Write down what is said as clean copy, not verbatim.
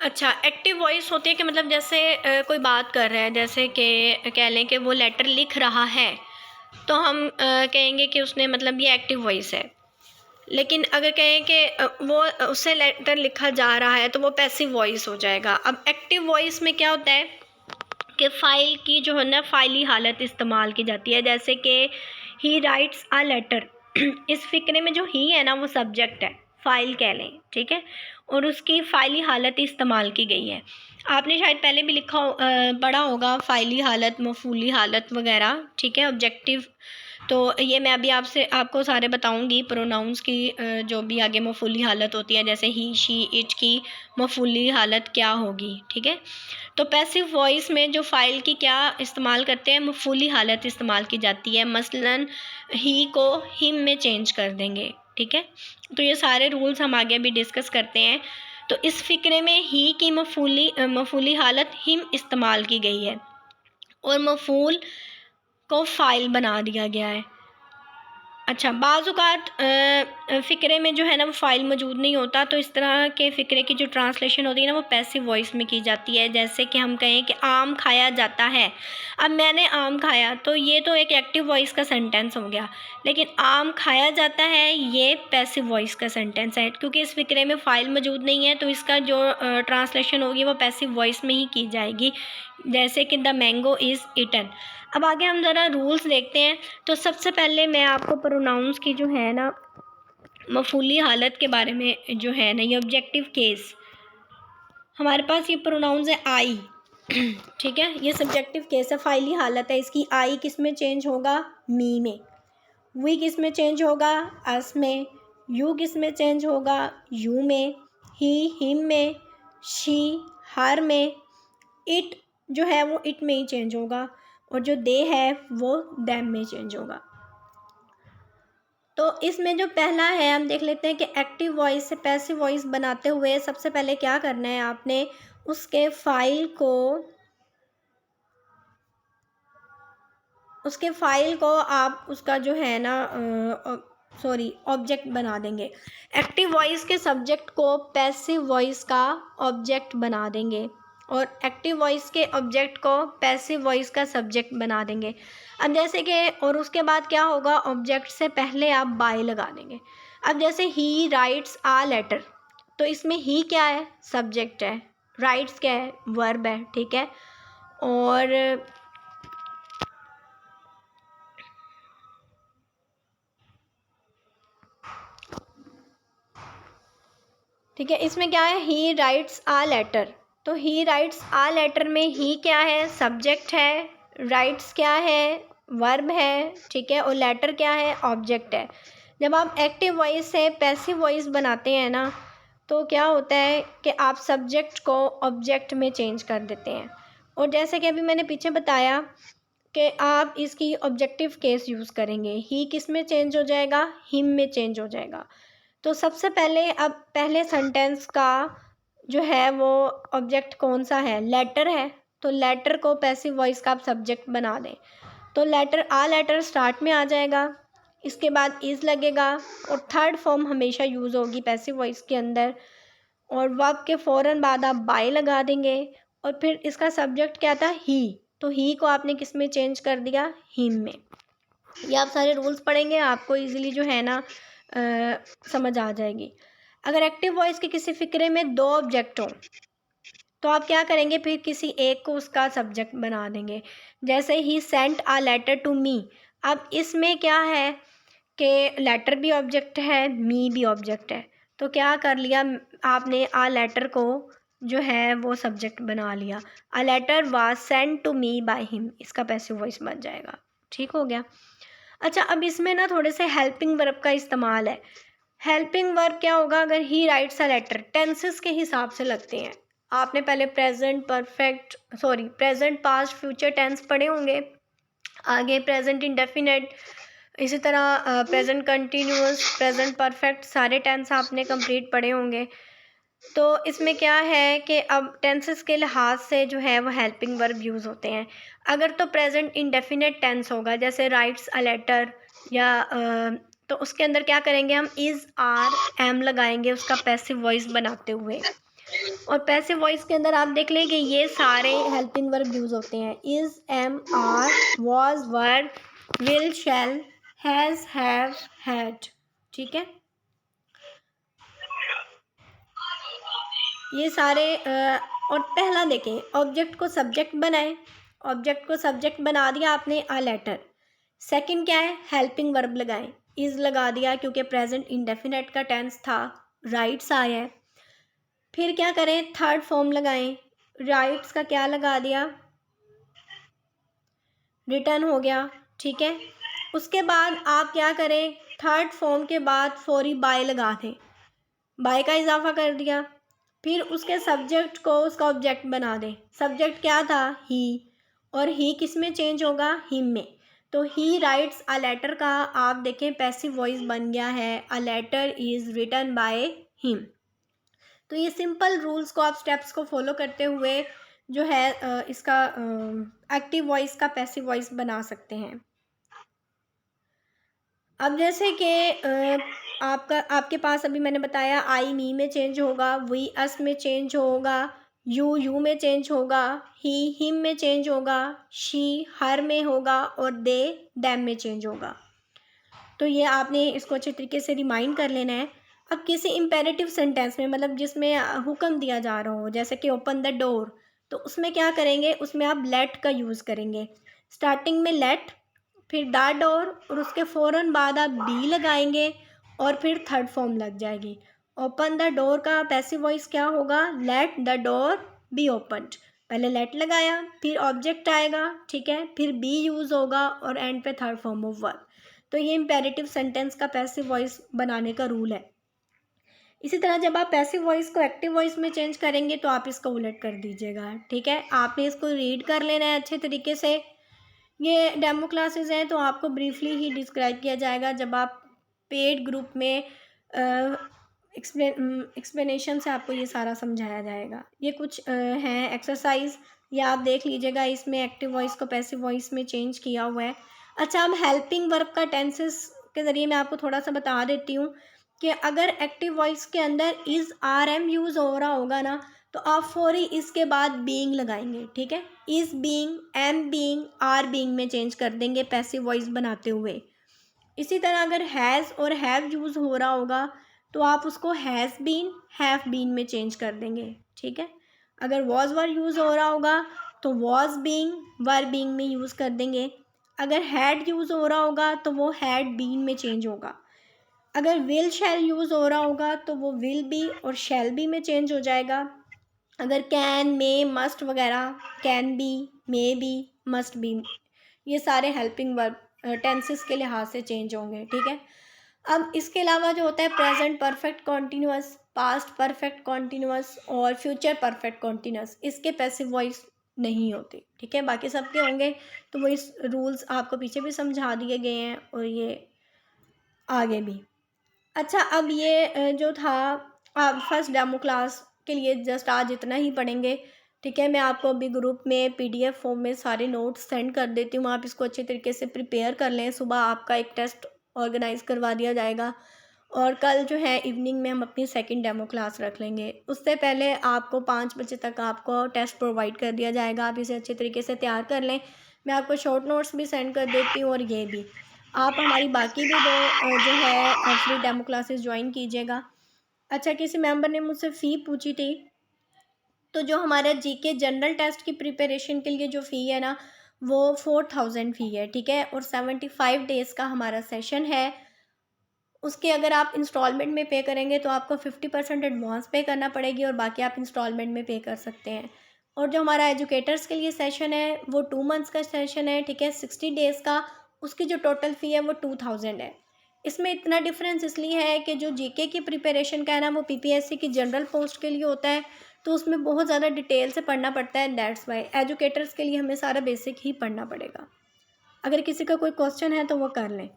अच्छा, active voice होती है कि मतलब जैसे कोई बात कर रहा है, जैसे कि कह लें कि वो लेटर लिख रहा है, तो हम कहेंगे कि उसने मतलब ये एक्टिव वॉइस है। लेकिन अगर कहें कि वो उससे लेटर लिखा जा रहा है तो वो पैसिव वॉइस हो जाएगा। अब एक्टिव वॉइस में क्या होता है कि फ़ाइल की जो है ना फ़ाइली हालत इस्तेमाल की जाती है, जैसे कि ही राइट्स अ लेटर। इस फ़िक्रे में जो ही है ना वो सब्जेक्ट है, फ़ाइल कह लें, ठीक है, और उसकी फ़ाइली हालत इस्तेमाल की गई है। आपने शायद पहले भी पढ़ा होगा फ़ाइली हालत, मफ़ूली हालत वगैरह, ठीक है, ऑब्जेक्टिव। तो ये मैं अभी आपको सारे बताऊंगी प्रोनाउंस की, जो भी आगे मफ़ूली हालत होती है, जैसे ही, शी, इट की मफ़ूली हालत क्या होगी, ठीक है। तो पैसिव वॉइस में जो फ़ाइल की क्या इस्तेमाल करते हैं, मफ़ूली हालत इस्तेमाल की जाती है। मसलन ही को हिम में चेंज कर देंगे, ठीक है। तो ये सारे रूल्स हम आगे भी डिस्कस करते हैं। तो इस फ़िक्रे में ही की मफ़ूली हालत हिम इस्तेमाल की गई है और मफ़ूल को फ़ाइल बना दिया गया है। अच्छा, बाज़-औक़ात फ़िक्रे में जो है ना वो फ़ाइल मौजूद नहीं होता, तो इस तरह के फ़िक्रे की जो ट्रांसलेशन होती है ना वो पैसिव वॉइस में की जाती है। जैसे कि हम कहें कि आम खाया जाता है। अब मैंने आम खाया, तो ये तो एक एक्टिव वॉइस का सेंटेंस हो गया, लेकिन आम खाया जाता है ये पैसिव वॉइस का सेंटेंस है, क्योंकि इस फ़िक्रे में फ़ाइल मौजूद नहीं है, तो इसका जो ट्रांसलेशन होगी वो पैसिव वॉइस में ही की जाएगी। जैसे कि द मैंगो इज़ ईटन। अब आगे हम ज़रा रूल्स देखते हैं। तो सबसे पहले मैं आपको प्रोनाउंस की जो है ना मफ़ूली हालत के बारे में जो है ना, ये ऑब्जेक्टिव केस, हमारे पास ये प्रोनाउंस है आई, ठीक है, ये सब्जेक्टिव केस है, फ़ाइली हालत है इसकी। आई किस में चेंज होगा, मी में। वी किस में चेंज होगा, अस में। यू किस में चेंज होगा, यू में। ही हिम में। शी हर में। इट जो है वो इट में ही चेंज होगा, और जो दे है वो दैम में चेंज होगा। तो इसमें जो पहला है हम देख लेते हैं कि एक्टिव वॉइस से पैसिव वॉइस बनाते हुए सबसे पहले क्या करना है आपने, उसके फ़ाइल को आप उसका जो है ना ऑब्जेक्ट बना देंगे। एक्टिव वॉइस के सब्जेक्ट को पैसिव वॉइस का ऑब्जेक्ट बना देंगे, और एक्टिव वॉइस के ऑब्जेक्ट को पैसिव वॉइस का सब्जेक्ट बना देंगे। अब जैसे कि और उसके बाद क्या होगा, ऑब्जेक्ट से पहले आप बाय लगा देंगे। अब जैसे ही राइट्स आ लेटर, तो इसमें ही क्या है, सब्जेक्ट है, राइट्स क्या है, वर्ब है, ठीक है। और ठीक है, इसमें क्या है, ही राइट्स आ लेटर। तो ही राइट्स आ लेटर में ही क्या है, सब्जेक्ट है, राइट्स क्या है, वर्ब है, ठीक है, और लेटर क्या है, ऑब्जेक्ट है। जब आप एक्टिव वॉइस से पैसिव वॉइस बनाते हैं ना, तो क्या होता है कि आप सब्जेक्ट को ऑब्जेक्ट में चेंज कर देते हैं। और जैसे कि अभी मैंने पीछे बताया कि आप इसकी ऑब्जेक्टिव केस यूज़ करेंगे, ही किस में चेंज हो जाएगा, हिम में चेंज हो जाएगा। तो सबसे पहले अब पहले सेंटेंस का जो है वो ऑब्जेक्ट कौन सा है, लेटर है, तो लेटर को पैसिव वॉइस का आप सब्जेक्ट बना दें। तो लेटर स्टार्ट में आ जाएगा, इसके बाद इज़ लगेगा, और थर्ड फॉर्म हमेशा यूज़ होगी पैसिव वॉइस के अंदर, और वर्ब के फ़ौरन बाद आप बाय लगा देंगे, और फिर इसका सब्जेक्ट क्या था, ही, तो ही को आपने किस में चेंज कर दिया, हिम में। ये आप सारे रूल्स पढ़ेंगे, आपको इजीली जो है ना समझ आ जाएगी। अगर एक्टिव वॉइस के किसी फ़िक्रे में दो ऑब्जेक्ट हों, तो आप क्या करेंगे, फिर किसी एक को उसका सब्जेक्ट बना देंगे। जैसे ही sent a letter to me. अब इसमें क्या है कि लेटर भी ऑब्जेक्ट है, मी भी ऑब्जेक्ट है, तो क्या कर लिया आपने, आ लेटर को जो है वो सब्जेक्ट बना लिया। A letter was sent to me by him, इसका पैसिव वॉइस बन जाएगा, ठीक हो गया। अच्छा, अब इसमें ना थोड़े से हेल्पिंग वर्ब का इस्तेमाल है। हेल्पिंग वर्ब क्या होगा, अगर he writes a letter, tenses के हिसाब से लगते हैं। आपने पहले प्रेजेंट पास्ट फ्यूचर टेंस पढ़े होंगे, आगे प्रेजेंट इंडेफिनिट, इसी तरह प्रेजेंट कंटिन्यूअस, प्रेजेंट परफेक्ट, सारे टेंस आपने कंप्लीट पढ़े होंगे। तो इसमें क्या है कि अब टेंसेस के लिहाज से जो है वो हेल्पिंग वर्ब यूज़ होते हैं। अगर तो प्रेजेंट इंडेफिनिट टेंस होगा, जैसे राइट्स अ लेटर, या तो उसके अंदर क्या करेंगे हम, इज़, आर, एम लगाएंगे उसका पैसिव वॉइस बनाते हुए। और पैसिव वॉइस के अंदर आप देख लें कि ये सारे हेल्पिंग वर्ब यूज़ होते हैं। Is, am, are, was, were, will, shall, has, have, had. ठीक है, ये सारे और पहला देखें, ऑब्जेक्ट को सब्जेक्ट बनाएं। ऑब्जेक्ट को सब्जेक्ट बना दिया आपने, अ लेटर। सेकंड क्या है, हेल्पिंग वर्ब लगाएं। इज़ लगा दिया क्योंकि प्रेजेंट इंडेफिनेट का टेंस था, राइट्स आया है। फिर क्या करें, थर्ड फॉर्म लगाएं। राइट्स का क्या लगा दिया, रिटर्न हो गया। ठीक है, उसके बाद आप क्या करें, थर्ड फॉर्म के बाद फौरी बाय लगा दें, बाय का इजाफा कर दिया। फिर उसके सब्जेक्ट को उसका ऑब्जेक्ट बना दें। सब्जेक्ट क्या था, ही, और ही किस में चेंज होगा, हिम में। तो ही राइट्स अ लेटर का आप देखें पैसिव वॉइस बन गया है, a letter is written by him. तो ये सिंपल रूल्स को आप स्टेप्स को फॉलो करते हुए जो है इसका एक्टिव वॉइस का पैसिव वॉइस बना सकते हैं। अब जैसे कि आपके पास अभी मैंने बताया आई मी में चेंज होगा, वी अस में चेंज होगा, यू में चेंज होगा, ही हिम में चेंज होगा, शी हर में होगा, और दे दैम में चेंज होगा। तो ये आपने इसको अच्छे तरीके से रिमाइंड कर लेना है। अब किसी इम्पेरेटिव सेंटेंस में, मतलब जिसमें हुक्म दिया जा रहा हो, जैसे कि ओपन द डोर, तो उसमें क्या करेंगे, उसमें आप लेट का यूज़ करेंगे। स्टार्टिंग में लेट, फिर द डोर, और उसके फ़ौरन बाद आप बी लगाएंगे, और फिर थर्ड फॉर्म लग जाएगी। ओपन द डोर का पैसिव वॉइस क्या होगा, let the door be opened. पहले लेट लगाया, फिर ऑब्जेक्ट आएगा, ठीक है, फिर बी यूज़ होगा, और एंड पे थर्ड फॉर्म ऑफ वर्ब। तो ये इम्पेरेटिव सेंटेंस का पैसिव वॉइस बनाने का रूल है। इसी तरह जब आप पैसिव वॉइस को एक्टिव वॉइस में चेंज करेंगे तो आप इसको उलट कर दीजिएगा। ठीक है, आपने इसको रीड कर लेना है अच्छे तरीके से। ये डेमो क्लासेस हैं तो आपको ब्रीफली ही डिस्क्राइब किया जाएगा। जब आप पेड ग्रुप में एक्सप्लेनेशन से आपको ये सारा समझाया जाएगा। ये कुछ हैं एक्सरसाइज, ये आप देख लीजिएगा। इसमें एक्टिव वॉइस को पैसिव वॉइस में चेंज किया हुआ है। अच्छा, अब हेल्पिंग वर्ब का टेंसेस के ज़रिए मैं आपको थोड़ा सा बता देती हूँ कि अगर एक्टिव वॉइस के अंदर इज़ आर एम यूज़ हो रहा होगा ना, तो आप फौरी इसके बाद बीइंग लगाएंगे। ठीक है, is being, am being, are being में चेंज कर देंगे पैसिव वॉइस बनाते हुए। इसी तरह अगर हैज़ और हैव यूज़ हो रहा होगा तो आप उसको हैज़ बीन, हैव बीन में चेंज कर देंगे। ठीक है, अगर वॉज वर यूज़ हो रहा होगा तो वॉज बीइंग, वर बीइंग में यूज़ कर देंगे। अगर हैड यूज़ हो रहा होगा तो वो हैड बीन में चेंज होगा। अगर विल शैल यूज़ हो रहा होगा तो वो विल बी और शैल बी में चेंज हो जाएगा। अगर कैन, मे, मस्ट वगैरह can be, may be, must be, ये सारे हेल्पिंग वर्ब टेंसेस के लिहाज से चेंज होंगे। ठीक है, अब इसके अलावा जो होता है present perfect continuous, past perfect continuous और फ्यूचर परफेक्ट कॉन्टीन्यूअस, इसके पैसिव वॉइस नहीं होते। ठीक है, बाकी सबके होंगे। तो वो इस रूल्स आपको पीछे भी समझा दिए गए हैं और ये आगे भी। अच्छा, अब ये जो था आप फर्स्ट डेमो क्लास के लिए जस्ट आज इतना ही पढ़ेंगे। ठीक है, मैं आपको अभी ग्रुप में पीडीएफ फॉर्म में सारे नोट्स सेंड कर देती हूँ। आप इसको अच्छे तरीके से प्रिपेयर कर लें। सुबह आपका एक टेस्ट ऑर्गेनाइज करवा दिया जाएगा और कल जो है इवनिंग में हम अपनी सेकंड डेमो क्लास रख लेंगे। उससे पहले आपको 5 बजे तक आपको टेस्ट प्रोवाइड कर दिया जाएगा। आप इसे अच्छे तरीके से तैयार कर लें। मैं आपको शॉर्ट नोट्स भी सेंड कर देती हूँ और ये भी आप हमारी बाकी भी दो जो है फ्री डेमो क्लासेस ज्वाइन कीजिएगा। अच्छा, किसी मेंबर ने मुझसे फ़ी पूछी थी, तो जो हमारा जीके जनरल टेस्ट की प्रिपरेशन के लिए जो फ़ी है ना, वो 4000 फ़ी है। ठीक है, और 75 डेज़ का हमारा सेशन है। उसके अगर आप इंस्टॉलमेंट में पे करेंगे तो आपको 50% एडवांस पे करना पड़ेगी और बाकी आप इंस्टॉलमेंट में पे कर सकते हैं। और जो हमारा एजुकेटर्स के लिए सेशन है वो 2 मंथ्स का सेशन है। ठीक है, 60 डेज़ का, उसकी जो टोटल फ़ी है वो 2000 है। इसमें इतना डिफरेंस इसलिए है कि जो जीके की प्रिपरेशन का है ना, वो पीपीएससी की जनरल पोस्ट के लिए होता है, तो उसमें बहुत ज़्यादा डिटेल से पढ़ना पड़ता है। दैट्स वाई एजुकेटर्स के लिए हमें सारा बेसिक ही पढ़ना पड़ेगा। अगर किसी का कोई क्वेश्चन है तो वो कर लें।